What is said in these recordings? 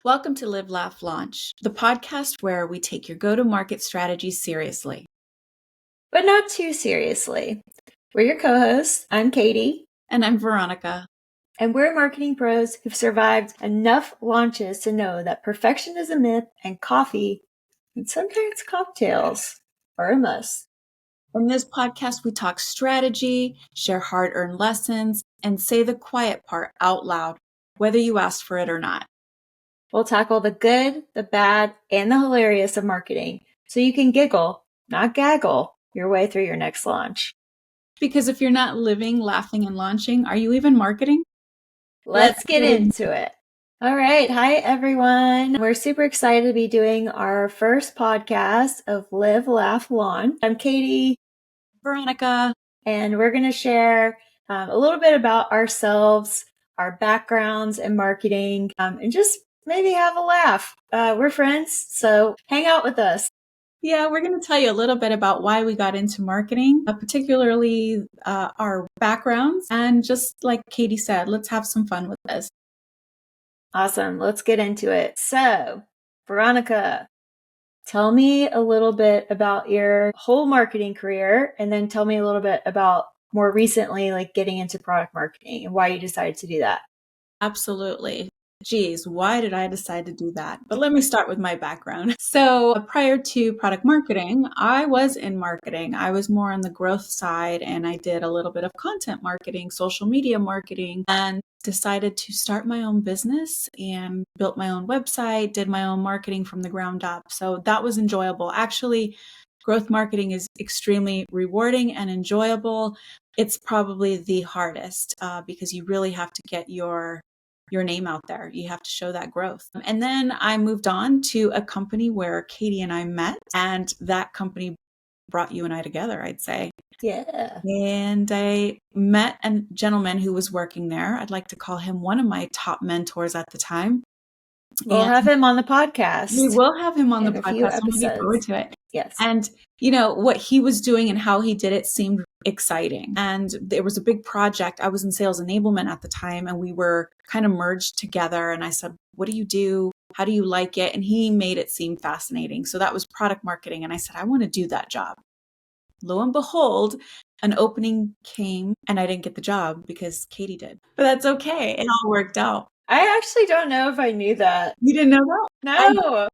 Welcome to Live.Laugh.Launch, the podcast where we take your go-to-market strategy seriously. But not too seriously. We're your co-hosts. I'm Katie. And I'm Veronica. And we're marketing pros who've survived enough launches to know that perfection is a myth and coffee, and sometimes cocktails, are a must. In this podcast, we talk strategy, share hard-earned lessons, and say the quiet part out loud, whether you asked for it or not. We'll tackle the good, the bad, and the hilarious of marketing so you can giggle, not gaggle, your way through your next launch. Because if you're not living, laughing, and launching, are you even marketing? Let's get into it. All right. Hi, everyone. We're super excited to be doing our first podcast of Live.Laugh.Launch. I'm Katie. Veronica. And we're going to share a little bit about ourselves, our backgrounds in marketing, and just maybe have a laugh. We're friends, so hang out with us. Yeah, we're going to tell you a little bit about why we got into marketing, particularly our backgrounds. And just like Katie said, let's have some fun with this. Awesome. Let's get into it. So, Veronica, tell me a little bit about your whole marketing career, and then tell me a little bit about more recently, like getting into product marketing and why you decided to do that. Absolutely. Geez, why did I decide to do that? But let me start with my background. So prior to product marketing, I was in marketing. I was more on the growth side, and I did a little bit of content marketing, social media marketing, and decided to start my own business and built my own website, did my own marketing from the ground up. So that was enjoyable. Actually, growth marketing is extremely rewarding and enjoyable. It's probably the hardest because you really have to get your name out there. You have to show that growth. And then I moved on to a company where Katie and I met, and that company brought you and I together, I'd say. Yeah. And I met a gentleman who was working there. I'd like to call him one of my top mentors at the time. We'll have him on the podcast. We will have him on the in a few podcast. I'm looking forward to it. Yes. And, you know, what he was doing and how he did it seemed exciting. And there was a big project. I was in sales enablement at the time, and we were kind of merged together. And I said, what do you do? How do you like it? And he made it seem fascinating. So that was product marketing. And I said, I want to do that job. Lo and behold, an opening came, and I didn't get the job because Katie did. But that's okay. It all worked out. I actually don't know if I knew that. You didn't know that? No.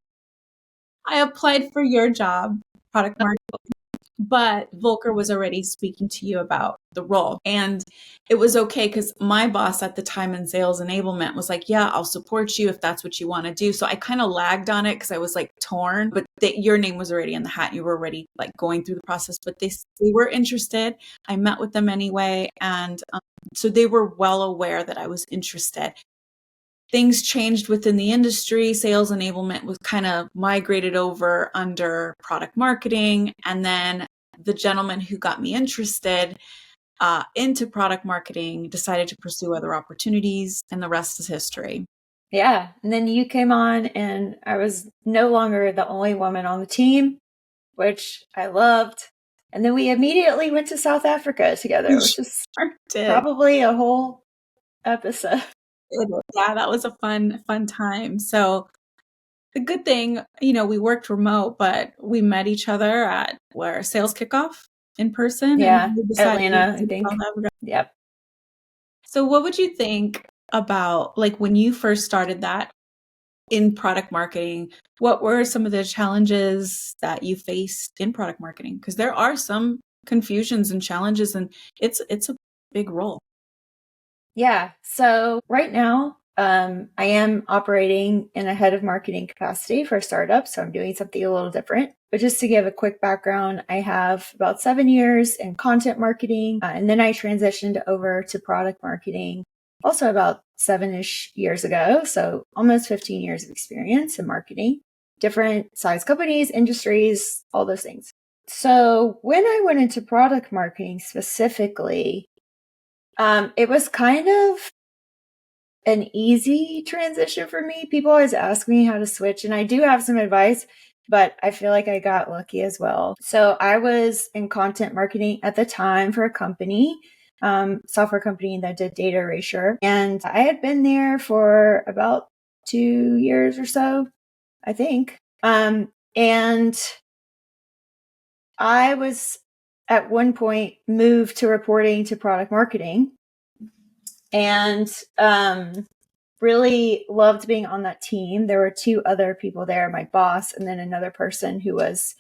I applied for your job, product marketing, but Volker was already speaking to you about the role. And it was okay because my boss at the time in sales enablement was like, yeah, I'll support you if that's what you want to do. So I kind of lagged on it because I was like torn, but your name was already in the hat. You were already like going through the process, but they were interested. I met with them anyway. And so they were well aware that I was interested. Things changed within the industry. Sales enablement was kind of migrated over under product marketing. And then the gentleman who got me interested into product marketing decided to pursue other opportunities, and the rest is history. Yeah. And then you came on, and I was no longer the only woman on the team, which I loved. And then we immediately went to South Africa together, which is probably a whole episode. Yeah, that was a fun time. So the good thing, you know, we worked remote, but we met each other at sales kickoff in person. Yeah, and Atlanta, I think. Yep. So what would you think about like when you first started that in product marketing? What were some of the challenges that you faced in product marketing? Because there are some confusions and challenges, and it's a big role. Yeah. So right now, I am operating in a head of marketing capacity for a startup. So I'm doing something a little different. But just to give a quick background, I have about 7 years in content marketing. And then I transitioned over to product marketing also about 7-ish years ago. So almost 15 years of experience in marketing, different size companies, industries, all those things. So when I went into product marketing specifically, it was kind of an easy transition for me. People always ask me how to switch, and I do have some advice, but I feel like I got lucky as well. So I was in content marketing at the time for a company, software company that did data erasure. And I had been there for about 2 years or so, I think. And I was at one point moved to reporting to product marketing, and really loved being on that team. There were 2 other people there, my boss and then another person who was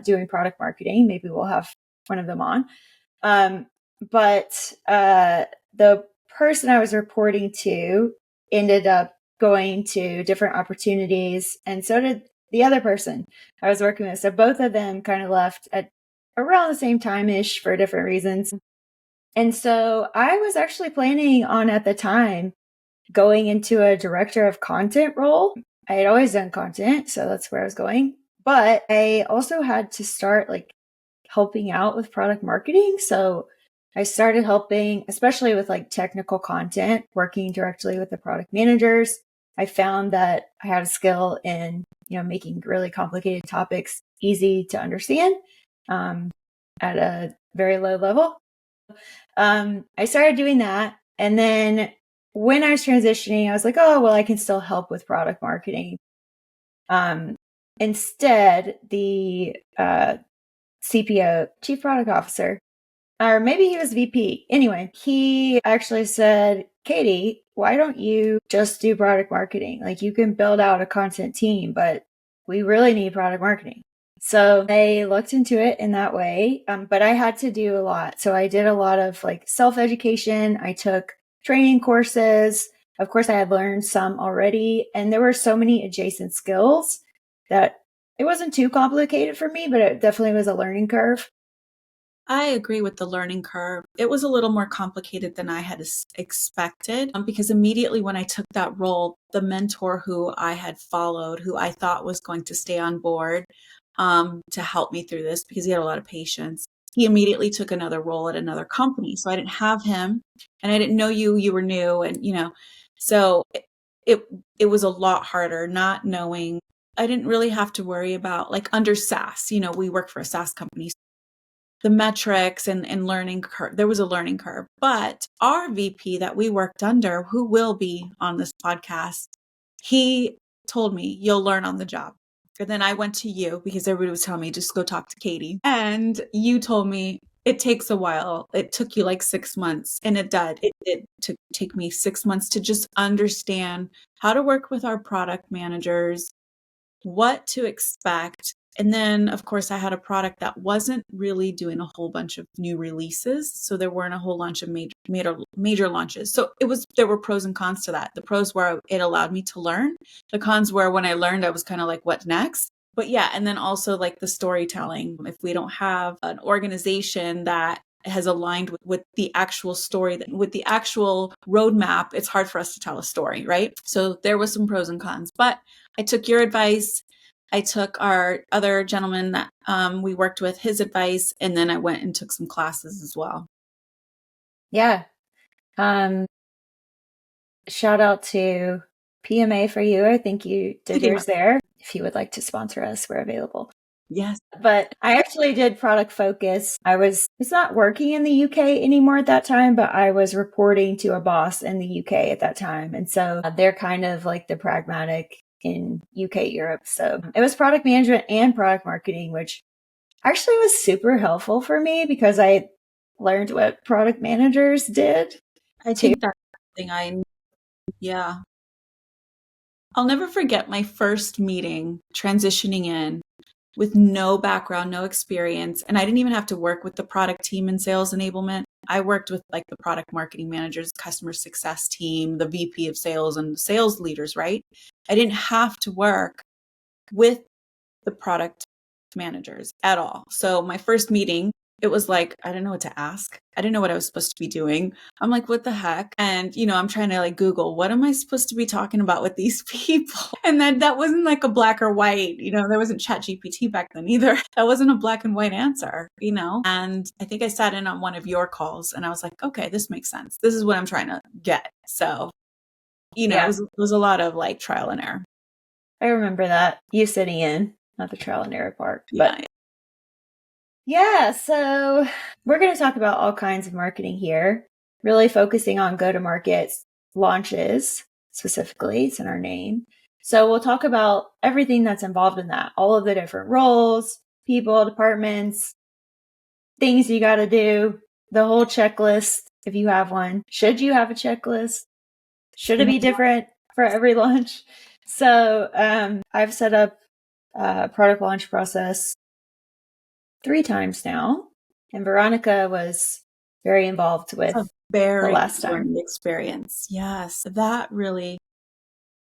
doing product marketing. Maybe we'll have one of them on. But the person I was reporting to ended up going to different opportunities, and so did the other person I was working with. So both of them kind of left at around the same time-ish for different reasons. And so I was actually planning on, at the time, going into a director of content role. I had always done content, so that's where I was going. But I also had to start like helping out with product marketing. So I started helping, especially with like technical content, working directly with the product managers. I found that I had a skill in, making really complicated topics easy to understand at a very low level. I started doing that. And then when I was transitioning, I was like, oh, well, I can still help with product marketing. Instead, the CPO, Chief Product Officer, or maybe he was VP. Anyway, he actually said, Katie, why don't you just do product marketing? Like, you can build out a content team, but we really need product marketing. So I looked into it in that way, but I had to do a lot. So I did a lot of like self-education. I took training courses. Of course, I had learned some already, and there were so many adjacent skills that it wasn't too complicated for me, but it definitely was a learning curve. I agree with the learning curve. It was a little more complicated than I had expected because immediately when I took that role, the mentor who I had followed, who I thought was going to stay on board to help me through this because he had a lot of patience, he immediately took another role at another company. So I didn't have him, and I didn't know you were new, and so it was a lot harder not knowing. I didn't really have to worry about like under SaaS, we work for a SaaS company. The metrics and learning curve, there was a learning curve. But our VP that we worked under, who will be on this podcast, he told me, you'll learn on the job. And then I went to you because everybody was telling me, just go talk to Katie. And you told me it takes a while. It took you like 6 months, and it did. It did take me 6 months to just understand how to work with our product managers, what to expect. And then, of course, I had a product that wasn't really doing a whole bunch of new releases. So there weren't a whole bunch of major launches. So there were pros and cons to that. The pros were it allowed me to learn. The cons were when I learned, I was kind of like, what next? But yeah, and then also like the storytelling. If we don't have an organization that has aligned with the actual story, with the actual roadmap, it's hard for us to tell a story, right? So there was some pros and cons, but I took your advice. I took our other gentleman that we worked with, his advice, and then I went and took some classes as well. Yeah. Shout out to PMA for you. I think you did yours there. If you would like to sponsor us, we're available. Yes. But I actually did product focus. It's not working in the UK anymore at that time, but I was reporting to a boss in the UK at that time. And so they're kind of like the pragmatic in UK Europe. So it was product management and product marketing, which actually was super helpful for me because I learned what product managers did. I think that's something yeah. I'll never forget my first meeting transitioning in with no background, no experience. And I didn't even have to work with the product team in sales enablement. I worked with like the product marketing managers, customer success team, the VP of sales, and the sales leaders, right? I didn't have to work with the product managers at all. So my first meeting, it was like, I didn't know what to ask. I didn't know what I was supposed to be doing. I'm like, what the heck? And, I'm trying to like Google, what am I supposed to be talking about with these people? And then that wasn't like a black or white, there wasn't ChatGPT back then either. That wasn't a black and white answer, And I think I sat in on one of your calls and I was like, okay, this makes sense. This is what I'm trying to get. So, it was a lot of like trial and error. I remember that. You sitting in, not the trial and error part. Yeah. But yeah, so we're going to talk about all kinds of marketing here, really focusing on go-to-market launches. specifically. It's in our name. So we'll talk about everything that's involved in that, all of the different roles, people, departments, things you got to do, the whole checklist if you have one. Should you have a checklist? Should it be different for every launch? So I've set up a product launch process 3 times now, and Veronica was very involved with the last time. Experience. Yes, that really,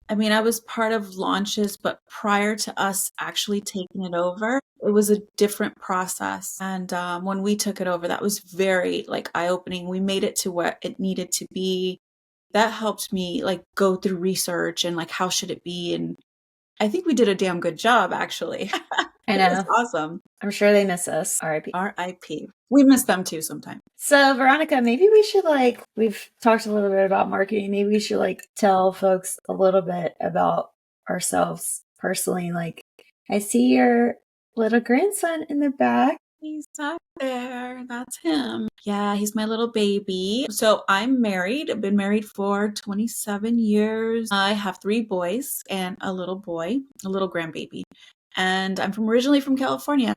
I mean, I was part of launches, but prior to us actually taking it over, it was a different process. And when we took it over, that was very like eye-opening. We made it to where it needed to be. That helped me like go through research and like how should it be. And I think we did a damn good job, actually. I know. It was awesome. I'm sure they miss us. R.I.P. R.I.P. We miss them too sometimes. So Veronica, maybe we should we've talked a little bit about marketing. Maybe we should tell folks a little bit about ourselves personally. Like, I see your little grandson in the back. He's up there. That's him. Yeah, he's my little baby. So I'm married. I've been married for 27 years. I have 3 boys and a little boy, a little grandbaby. And I'm originally from California.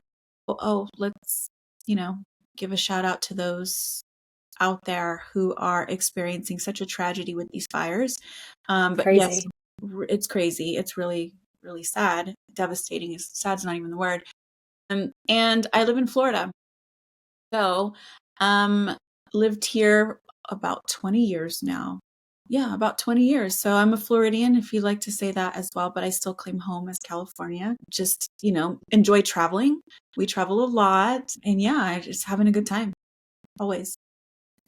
Let's, give a shout out to those out there who are experiencing such a tragedy with these fires. But Crazy. yes, it's crazy. It's really, really sad. Devastating. Sad's not even the word. And I live in Florida. So, lived here about 20 years now. Yeah, about 20 years. So I'm a Floridian, if you like to say that as well, but I still claim home as California. Just, enjoy traveling. We travel a lot. And yeah, just having a good time. Always.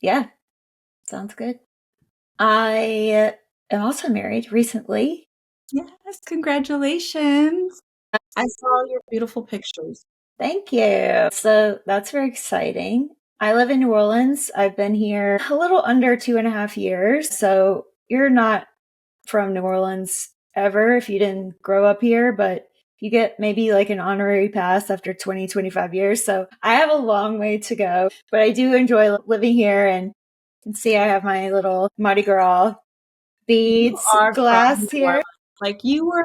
Yeah, sounds good. I am also married recently. Yes, congratulations. I saw your beautiful pictures. Thank you. So that's very exciting. I live in New Orleans. I've been here a little under 2.5 years. So you're not from New Orleans ever if you didn't grow up here, but you get maybe an honorary pass after 20, 25 years. So I have a long way to go, but I do enjoy living here, and you can see I have my little Mardi Gras beads glass here. Like you were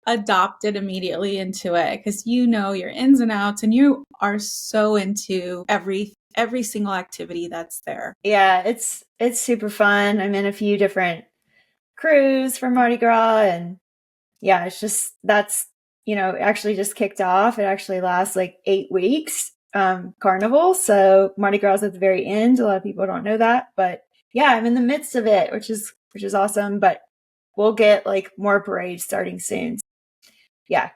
adopted immediately into it because your ins and outs, and you are so into every single activity that's there. Yeah, it's super fun. I'm in a few different crews for Mardi Gras, and yeah, it's just that's actually just kicked off. It actually lasts 8 weeks, carnival. So Mardi Gras is at the very end. A lot of people don't know that, but yeah, I'm in the midst of it, which is awesome. But we'll get more parades starting soon. Yeah.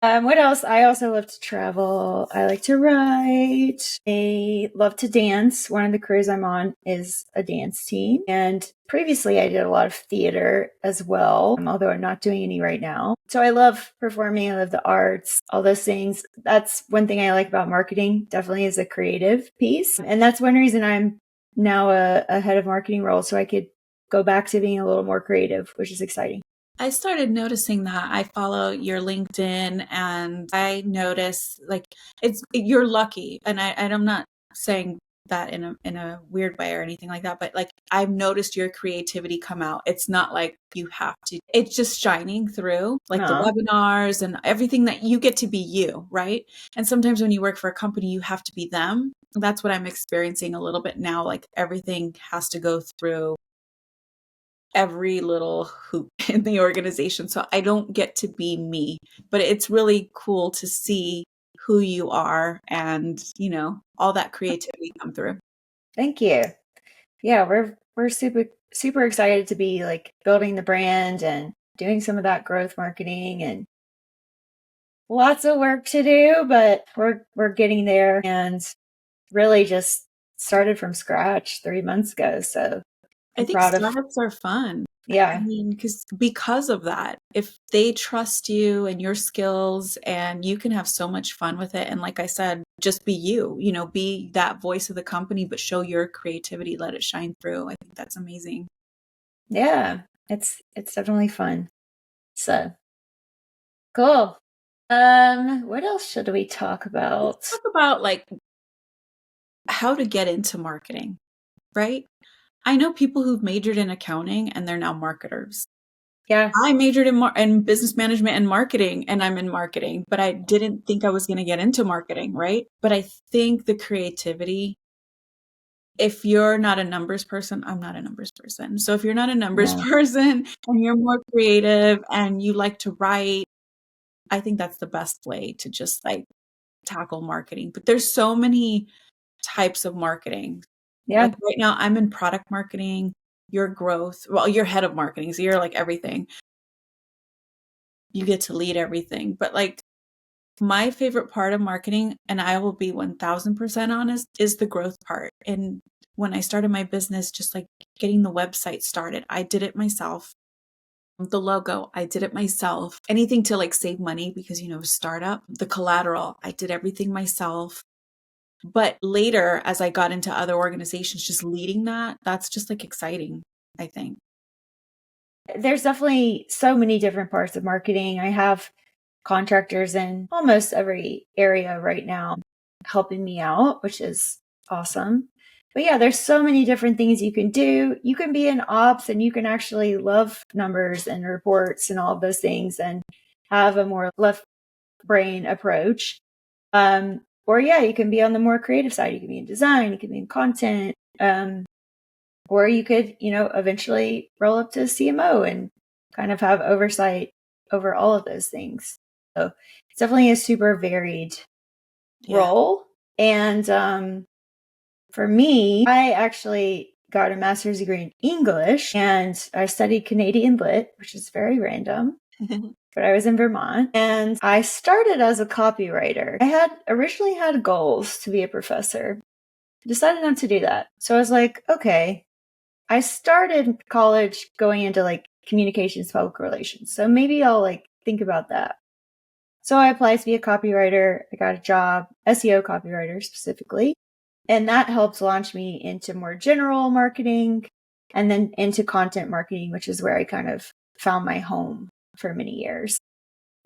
What else? I also love to travel. I like to write. I love to dance. One of the crews I'm on is a dance team. And previously I did a lot of theater as well, although I'm not doing any right now. So I love performing. I love the arts, all those things. That's one thing I like about marketing, definitely, is the creative piece. And that's one reason I'm now a head of marketing role, so I could go back to being a little more creative, which is exciting. I started noticing that. I follow your LinkedIn, and I notice you're lucky. And I'm not saying that in a weird way or anything like that, but I've noticed your creativity come out. It's not like you have to, it's just shining through the webinars and everything, that you get to be you, right? And sometimes when you work for a company, you have to be them. That's what I'm experiencing a little bit now. Everything has to go through every little hoop in the organization. So I don't get to be me, but it's really cool to see who you are and, all that creativity come through. Thank you. Yeah, we're super excited to be building the brand and doing some of that growth marketing, and lots of work to do, but we're getting there, and really just started from scratch 3 months ago. So I think startups are fun. Yeah. I mean, because of that, if they trust you and your skills, and you can have so much fun with it. And like I said, just be you, be that voice of the company, but show your creativity, let it shine through. I think that's amazing. Yeah, it's definitely fun. So cool. What else should we talk about? Let's talk about how to get into marketing, right? I know people who've majored in accounting and they're now marketers. Yeah. I majored in business management and marketing, and I'm in marketing, but I didn't think I was going to get into marketing, right? But I think the creativity, if you're not a numbers person, I'm not a numbers person. So if you're not a numbers person and you're more creative and you like to write, I think that's the best way to just like tackle marketing. But there's so many types of marketing. Yeah. Like right now, I'm in product marketing, your growth. Well, you're head of marketing, so you're like everything. You get to lead everything. But like my favorite part of marketing, and I will be 1000% honest, is the growth part. And when I started my business, just like getting the website started, I did it myself. The logo, I did it myself. Anything to like save money because, you know, startup, the collateral, I did everything myself. But later, as I got into other organizations, just leading that, that's just like exciting, I think. There's definitely so many different parts of marketing. I have contractors in almost every area right now helping me out, which is awesome. But yeah, there's so many different things you can do. You can be in ops and you can actually love numbers and reports and all of those things and have a more left brain approach. Or yeah, you can be on the more creative side. You can be in design, you can be in content. Or you could, you know, eventually roll up to a CMO and kind of have oversight over all of those things. So it's definitely a super varied role. And for me, I actually got a master's degree in English and I studied Canadian Lit, which is very random. But I was in Vermont and I started as a copywriter. I had originally had goals to be a professor. Decided not to do that. So I was like, okay, I started college going into like communications, public relations. So maybe I'll like think about that. So I applied to be a copywriter. I got a job, SEO copywriter specifically. And that helped launch me into more general marketing and then into content marketing, which is where I kind of found my home for many years.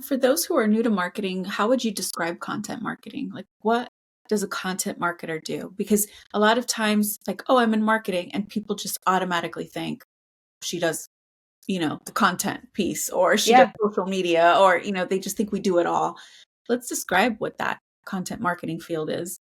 For those who are new to marketing, how would you describe content marketing? Like, what does a content marketer do? Because a lot of times, like, oh, I'm in marketing, and people just automatically think she does, you know, the content piece, or she does social media, or, you know, they just think we do it all. Let's describe what that content marketing field is.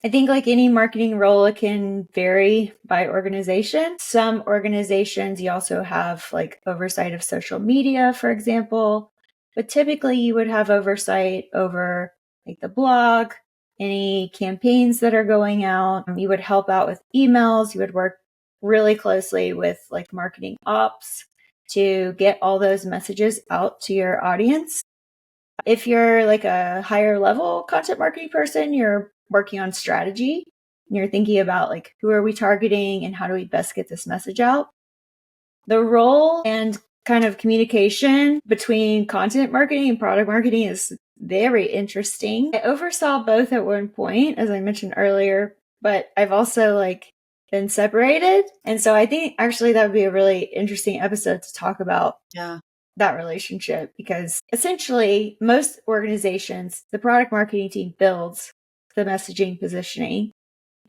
I think like any marketing role, it can vary by organization. Some organizations, you also have like oversight of social media, for example, but typically you would have oversight over like the blog, any campaigns that are going out. You would help out with emails. You would work really closely with like marketing ops to get all those messages out to your audience. If you're like a higher level content marketing person, you're working on strategy and you're thinking about like, who are we targeting and how do we best get this message out? The role and kind of communication between content marketing and product marketing is very interesting. I oversaw both at one point, as I mentioned earlier, but I've also like been separated. And so I think actually that would be a really interesting episode to talk about. Yeah. That relationship, because essentially most organizations, the product marketing team builds the messaging positioning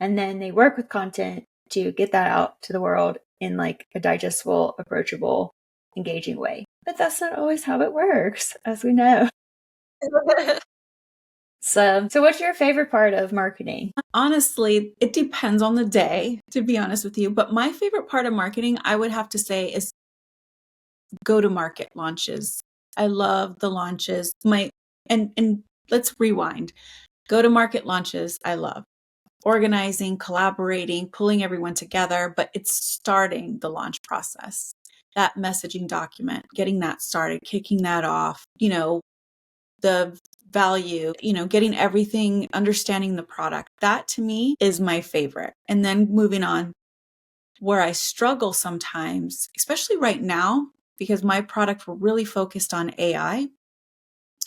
and then they work with content to get that out to the world in like a digestible, approachable, engaging way. But that's not always how it works, as we know. So what's your favorite part of marketing? Honestly, it depends on the day, to be honest with you. But my favorite part of marketing, I would have to say, is go-to-market launches. I love the launches. And let's rewind. Go-to-market launches, I love. Organizing, collaborating, pulling everyone together, but it's starting the launch process. That messaging document, getting that started, kicking that off, you know, the value, you know, getting everything, understanding the product. That to me is my favorite. And then moving on, where I struggle sometimes, especially right now, because my product, we're really focused on AI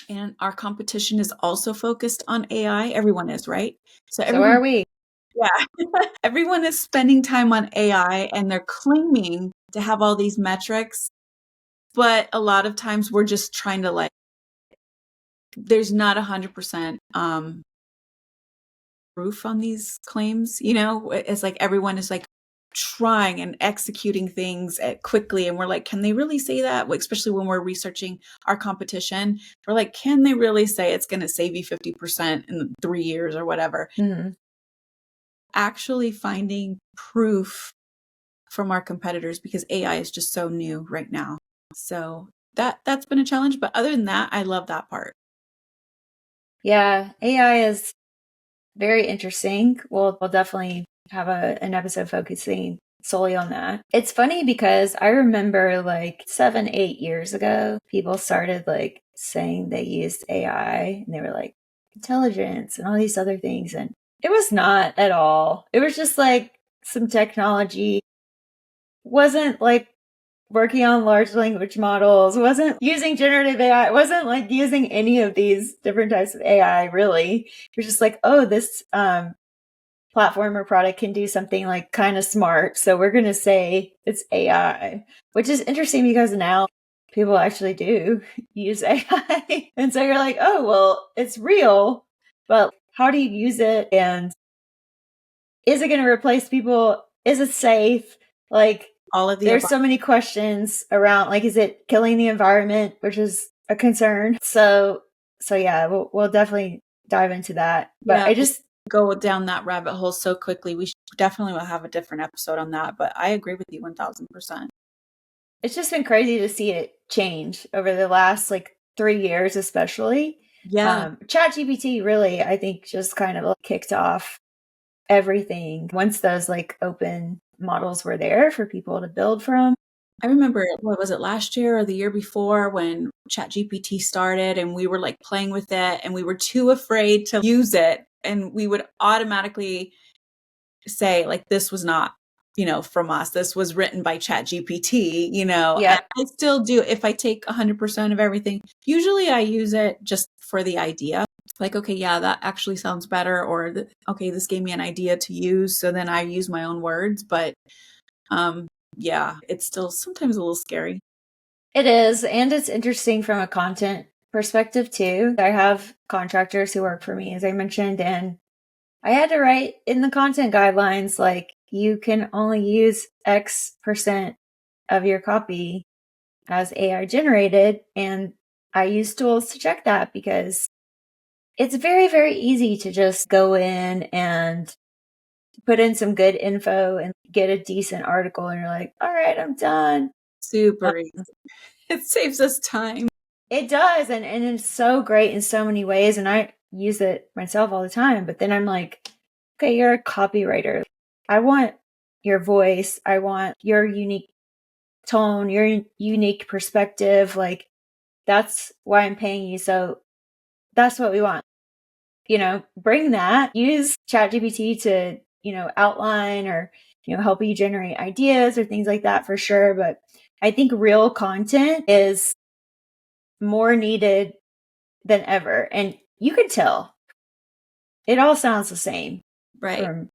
and our competition is also focused on AI. Everyone is, right? So are we. Yeah. Everyone is spending time on AI and they're claiming to have all these metrics. But a lot of times we're just trying to like, there's not 100% proof on these claims, you know, it's like everyone is like trying and executing things quickly. And we're like, can they really say that? Especially when we're researching our competition, we're like, can they really say it's going to save you 50% in 3 years or whatever? Mm-hmm. Actually finding proof from our competitors, because AI is just so new right now. So that's been a challenge. But other than that, I love that part. Yeah, AI is very interesting. We'll definitely have an episode focusing solely on that. It's funny because I remember like 7-8 years ago, people started like saying they used AI and they were like intelligence and all these other things. And it was not at all. It was just like some technology. Wasn't like working on large language models, wasn't using generative AI, wasn't like using any of these different types of AI really. It was just like, oh, this platform or product can do something like kind of smart. So we're going to say it's AI, which is interesting because now people actually do use AI. And so you're like, oh, well, it's real, but how do you use it? And is it going to replace people? Is it safe? Like, All of the there's above. so many questions around, like, is it killing the environment, which is a concern. So yeah, we'll definitely dive into that. But Yeah, I just go down that rabbit hole so quickly. We definitely will have a different episode on that. But I agree with you 1000%. it's just been crazy to see it change over the last like 3 years, especially. Yeah. ChatGPT really, I think, just kind of like kicked off everything once those like open models were there for people to build from. I remember, what was it, last year or the year before, when ChatGPT started and we were like playing with it and we were too afraid to use it. And we would automatically say, like, this was not, from us. This was written by ChatGPT, Yeah. and I still do. If I take 100% of everything, usually I use it just for the idea. Like, okay, yeah, that actually sounds better. Or, okay, this gave me an idea to use. So then I use my own words. But yeah, it's still sometimes a little scary. It is. And it's interesting from a content perspective too. I have contractors who work for me, as I mentioned, and I had to write in the content guidelines, like, you can only use X% of your copy as AI generated. And I use tools to check that because it's very, very easy to just go in and put in some good info and get a decent article. And you're like, all right, I'm done. Super easy. It saves us time. It does. And it's so great in so many ways. And I use it myself all the time. But then I'm like, okay, you're a copywriter. I want your voice. I want your unique tone, your unique perspective. Like, that's why I'm paying you. So that's what we want. Bring that, use ChatGPT to, outline or, help you generate ideas or things like that for sure. But I think real content is more needed than ever. And you can tell it all sounds the same Right. from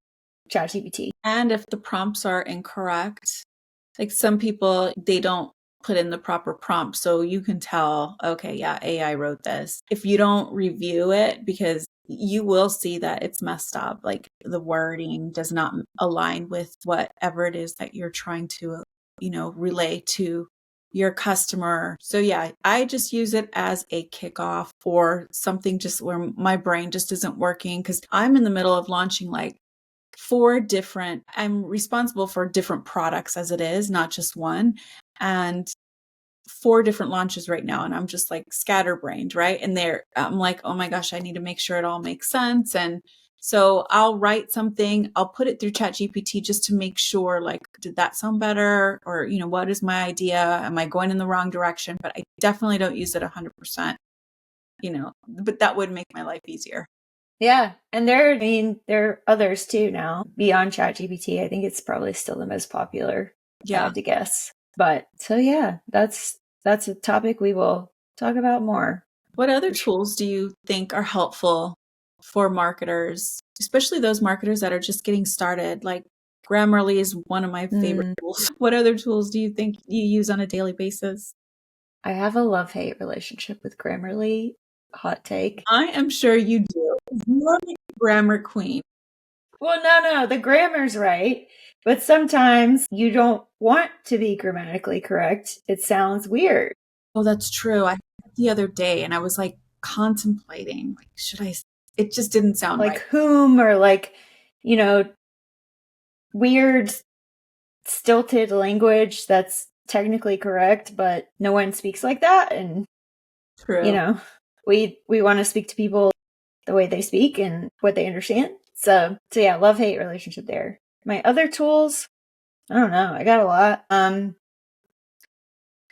ChatGPT. And if the prompts are incorrect, like some people, they don't put in the proper prompt. So you can tell, okay, yeah, AI wrote this. If you don't review it, because you will see that it's messed up, like the wording does not align with whatever it is that you're trying to, relay to your customer. So yeah, I just use it as a kickoff for something just where my brain just isn't working, because I'm in the middle of launching like I'm responsible for different products as it is, not just one, and 4 different launches right now. And I'm just like scatterbrained, right? And I'm like, oh my gosh, I need to make sure it all makes sense. And so I'll write something, I'll put it through ChatGPT just to make sure, like, did that sound better? Or, what is my idea? Am I going in the wrong direction? But I definitely don't use it 100%, but that would make my life easier. Yeah. And there are others too now beyond ChatGPT. I think it's probably still the most popular, if I had to guess. But so yeah, that's a topic we will talk about more. What other tools do you think are helpful for marketers, especially those marketers that are just getting started? Like Grammarly is one of my favorite tools. What other tools do you think you use on a daily basis? I have a love-hate relationship with Grammarly. Hot take. I am sure you do. You are like a grammar queen. Well, no, the grammar's right. But sometimes you don't want to be grammatically correct. It sounds weird. Oh, that's true. I the other day and I was like contemplating, like, it just didn't sound Like right. whom, or like, weird stilted language that's technically correct, but no one speaks like that. And, True. we want to speak to people the way they speak and what they understand. So yeah, love-hate relationship there. My other tools, I don't know. I got a lot. I've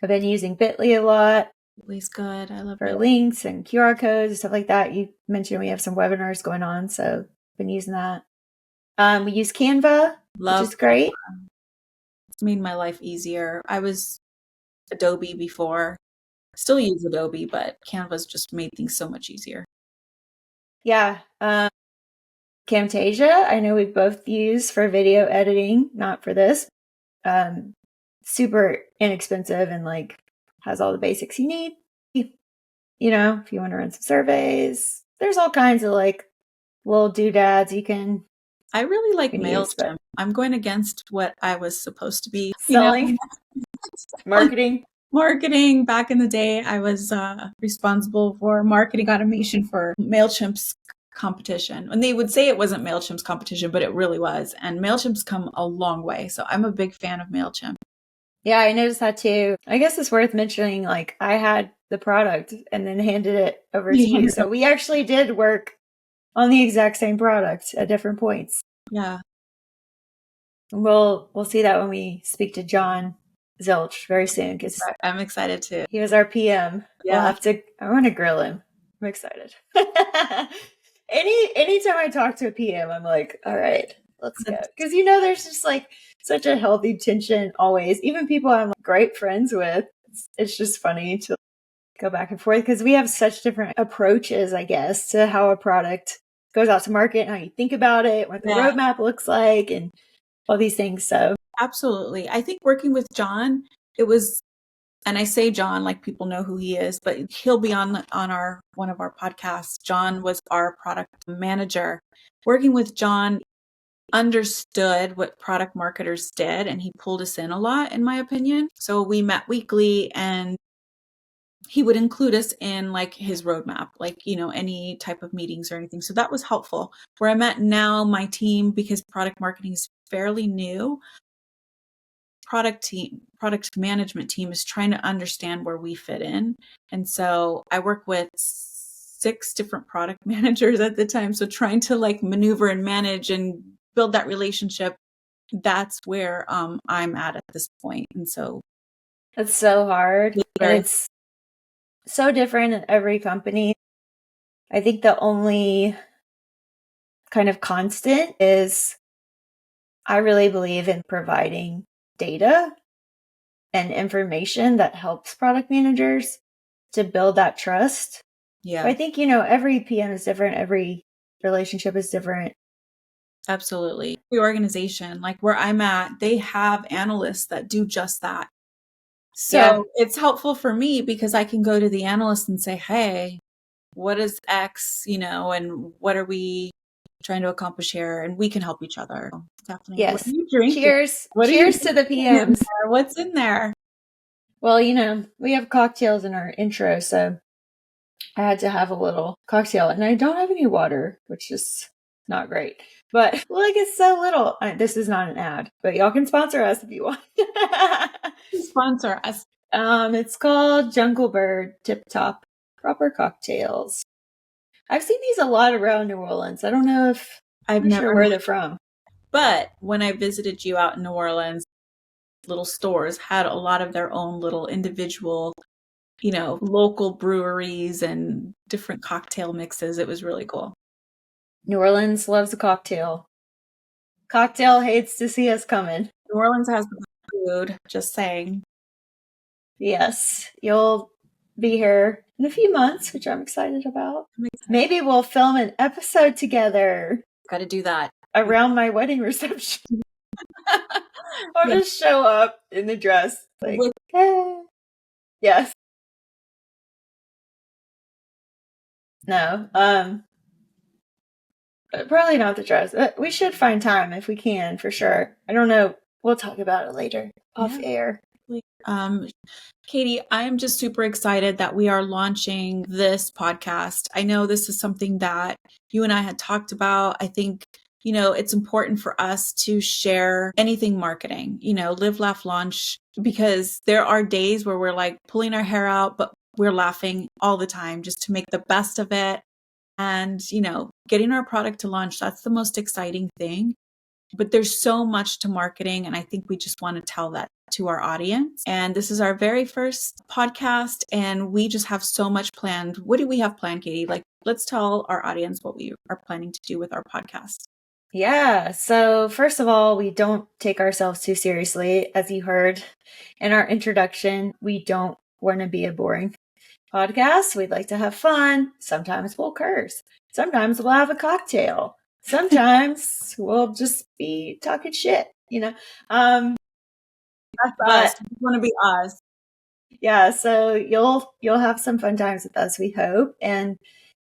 been using Bitly a lot Bitly's good. I love for it. links and QR codes and stuff like that. You mentioned we have some webinars going on, so I've been using that. We use Canva, which is great. It's made my life easier. I was Adobe before. Still use Adobe, but Canva's just made things so much easier. Yeah. Camtasia, I know we've both used for video editing, not for this. Super inexpensive and like has all the basics you need. If you want to run some surveys, there's all kinds of like little doodads you can. I really like use, MailChimp. I'm going against what I was supposed to be selling, marketing. Marketing. Back in the day, I was responsible for marketing automation for MailChimp's competition. And they would say it wasn't MailChimp's competition, but it really was. And MailChimp's come a long way. So I'm a big fan of MailChimp. Yeah, I noticed that too. I guess it's worth mentioning, like, I had the product and then handed it over to you. So we actually did work on the exact same product at different points. Yeah. We'll see that when we speak to John Zilch very soon, because I'm excited too. he was our PM. Yeah. I want to grill him. I'm excited. Anytime I talk to a PM, I'm like, all right, let's go. Because there's just like such a healthy tension always. Even people I'm like, great friends with, it's just funny to go back and forth because we have such different approaches, I guess, to how a product goes out to market, and how you think about it, what the roadmap looks like, and all these things. So absolutely. I think working with John, it was, and I say John like people know who he is, but he'll be on one of our podcasts. John was our product manager. Working with John, understood what product marketers did, and he pulled us in a lot, in my opinion. So we met weekly, and he would include us in like his roadmap, like, any type of meetings or anything. So that was helpful. Where I'm at now, my team, because product marketing is fairly new, product management team is trying to understand where we fit in. And so I work with 6 different product managers at the time. So trying to like maneuver and manage and build that relationship, that's where I'm at this point. And so it's so hard. And it's so different in every company. I think the only kind of constant is I really believe in providing data and information that helps product managers to build that trust. Yeah. But I think, every PM is different. Every relationship is different. Absolutely. The organization, like where I'm at, they have analysts that do just that. So it's helpful for me because I can go to the analyst and say, hey, what is X, and what are we trying to accomplish here? And we can help each other. Definitely. Yes. What are you drinking? Cheers. Cheers to the PMs. What's in there? Well, we have cocktails in our intro, so I had to have a little cocktail, and I don't have any water, which is not great. But like, it's so little. This is not an ad, but y'all can sponsor us if you want. Sponsor us. It's called Jungle Bird Tip Top Proper Cocktails. I've seen these a lot around New Orleans. I don't know if I'm not sure where they're from. But when I visited you out in New Orleans, little stores had a lot of their own little individual, local breweries and different cocktail mixes. It was really cool. New Orleans loves a cocktail. Cocktail hates to see us coming. New Orleans has the food, just saying. Yes, you'll be here in a few months, which I'm excited about. Maybe we'll film an episode together. Got to do that. Around my wedding reception. I'll just show up in the dress. Like, hey. Yes. No. Probably not the dress. We should find time if we can, for sure. I don't know. We'll talk about it later off air. Katie, I am just super excited that we are launching this podcast. I know this is something that you and I had talked about. I think, it's important for us to share anything marketing, Live.Laugh.Launch, because there are days where we're like pulling our hair out, but we're laughing all the time just to make the best of it. And, getting our product to launch, that's the most exciting thing. But there's so much to marketing. And I think we just want to tell that to our audience. And this is our very first podcast. And we just have so much planned. What do we have planned, Katie? Let's tell our audience what we are planning to do with our podcast. Yeah. So first of all, we don't take ourselves too seriously. As you heard in our introduction, we don't want to be a boring podcast. We'd like to have fun. Sometimes we'll curse. Sometimes we'll have a cocktail. Sometimes we'll just be talking shit, That's us. We want to be us. Yeah, so you'll have some fun times with us, we hope. And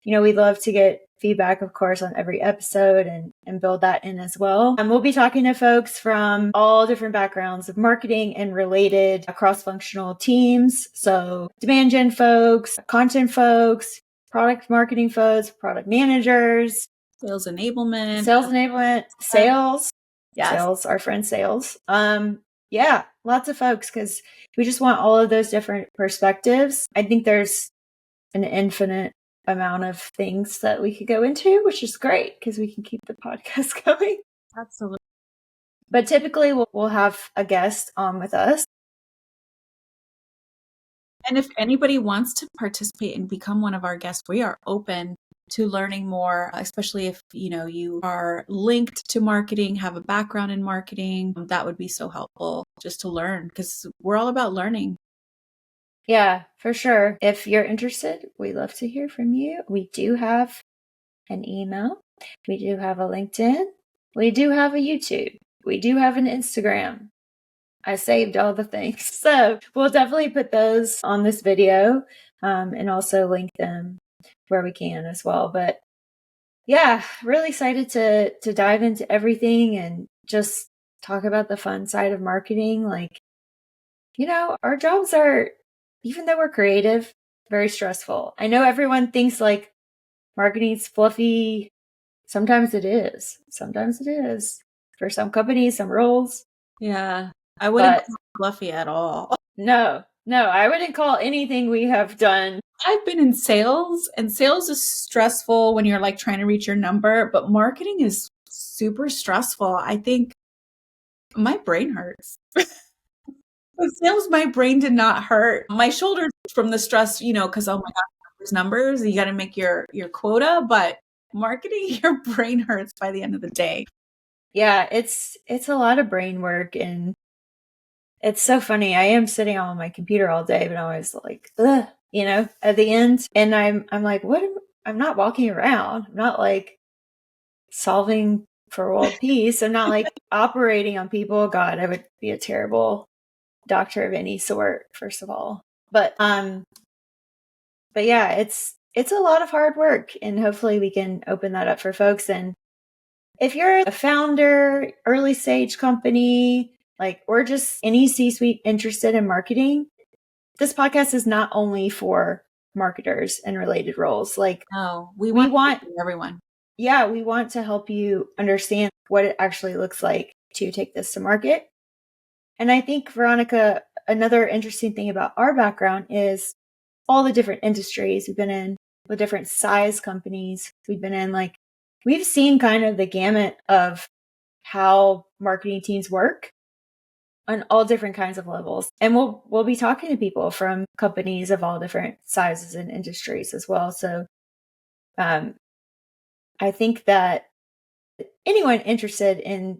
we'd love to get feedback, of course, on every episode and build that in as well. And we'll be talking to folks from all different backgrounds of marketing and related cross-functional teams. So demand gen folks, content folks, product marketing folks, product managers, sales enablement, sales. Yes. Sales, our friend sales. Yeah, lots of folks, because we just want all of those different perspectives. I think there's an infinite amount of things that we could go into, which is great because we can keep the podcast going. Absolutely. But typically we'll have a guest on with us. And if anybody wants to participate and become one of our guests, we are open to learning more, especially if, you are linked to marketing, have a background in marketing. That would be so helpful just to learn, because we're all about learning. Yeah, for sure. If you're interested, we'd love to hear from you. We do have an email. We do have a LinkedIn. We do have a YouTube. We do have an Instagram. I saved all the things. So we'll definitely put those on this video and also link them where we can as well. But yeah, really excited to dive into everything and just talk about the fun side of marketing. Our jobs are, even though we're creative, very stressful. I know everyone thinks like marketing's fluffy. Sometimes it is. Sometimes it is. For some companies, some roles. Yeah. I wouldn't call it fluffy at all. No, I wouldn't call anything we have done. I've been in sales, and sales is stressful when you're like trying to reach your number, but marketing is super stressful. I think my brain hurts. With sales, my brain did not hurt. My shoulders from the stress, because oh my God, numbers, you got to make your quota, but marketing, your brain hurts by the end of the day. Yeah, it's a lot of brain work, and it's so funny. I am sitting on my computer all day, but I'm always like, ugh, at the end. And I'm like, I'm not walking around. I'm not like solving for world peace. I'm not like operating on people. God, I would be a terrible doctor of any sort, first of all. But yeah, it's a lot of hard work, and hopefully we can open that up for folks. And if you're a founder, early stage company, or just any C-suite interested in marketing, this podcast is not only for marketers and related roles. No, we want everyone. Yeah, we want to help you understand what it actually looks like to take this to market. And I think, Veronica, another interesting thing about our background is all the different industries we've been in, the different size companies we've been in. We've seen kind of the gamut of how marketing teams work on all different kinds of levels. And we'll be talking to people from companies of all different sizes and industries as well. So I think that anyone interested in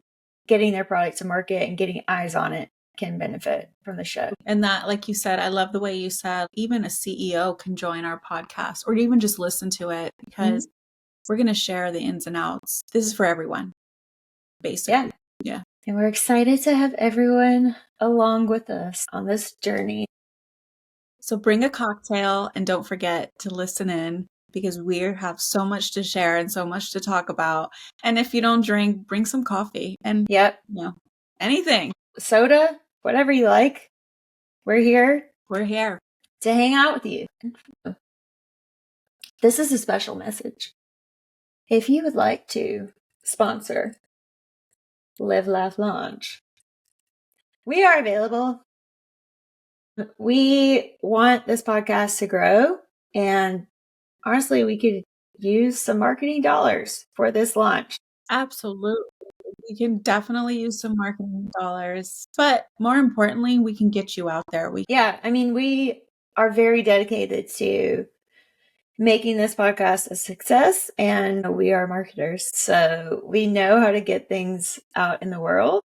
getting their product to market and getting eyes on it can benefit from the show. And that, like you said, I love the way you said, even a CEO can join our podcast or even just listen to it, because we're going to share the ins and outs. This is for everyone, basically. Yeah. And we're excited to have everyone along with us on this journey. So bring a cocktail and don't forget to listen in. because we have so much to share and so much to talk about. And if you don't drink, bring some coffee and anything. Soda, whatever you like. We're here. We're here to hang out with you. This is a special message. If you would like to sponsor Live.Laugh.Launch, we are available. We want this podcast to grow, and honestly, we could use some marketing dollars for this launch. Absolutely. We can definitely use some marketing dollars, but more importantly, we can get you out there. We are very dedicated to making this podcast a success, and we are marketers, so we know how to get things out in the world.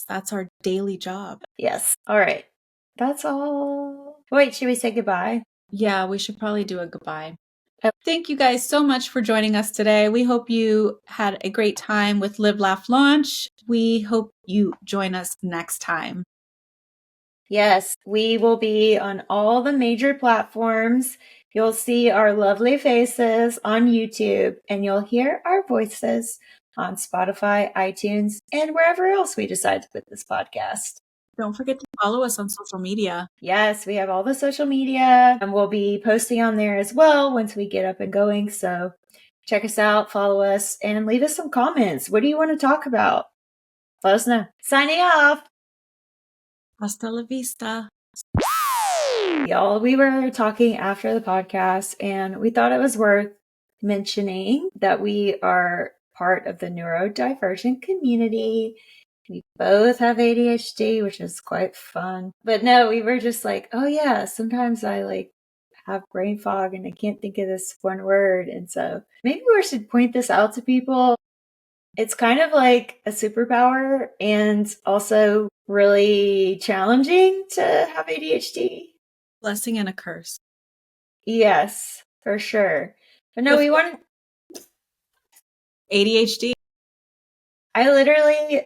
That's our daily job. Yes. All right. That's all. Wait, should we say goodbye? Yeah, we should probably do a goodbye. Thank you guys so much for joining us today. We hope you had a great time with Live.Laugh.Launch. We hope you join us next time. Yes, we will be on all the major platforms. You'll see our lovely faces on YouTube, and you'll hear our voices on Spotify, iTunes, and wherever else we decide to put this podcast. Don't forget to follow us on social media. Yes, we have all the social media, and we'll be posting on there as well once we get up and going. So check us out, follow us, and leave us some comments. What do you want to talk about? Let us know. Signing off. Hasta la vista. Y'all, we were talking after the podcast, and we thought it was worth mentioning that we are part of the neurodivergent community. We both have ADHD, which is quite fun. But no, we were just like, oh yeah, sometimes I have brain fog and I can't think of this one word. And so maybe we should point this out to people. It's kind of like a superpower and also really challenging to have ADHD. Blessing and a curse. Yes, for sure. But no, we want ADHD. I literally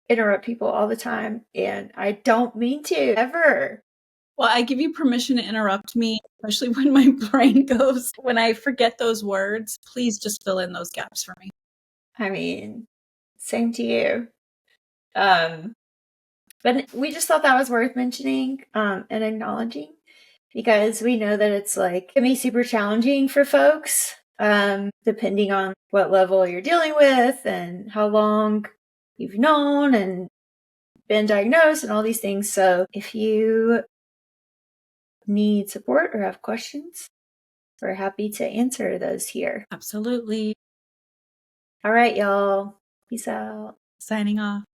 interrupt people all the time, and I don't mean to ever. Well, I give you permission to interrupt me, especially when my brain goes, when I forget those words. Please just fill in those gaps for me. I mean, same to you. But we just thought that was worth mentioning and acknowledging, because we know that it's it can be super challenging for folks, depending on what level you're dealing with and how long you've known and been diagnosed and all these things. So if you need support or have questions, we're happy to answer those here. Absolutely. All right, y'all. Peace out. Signing off.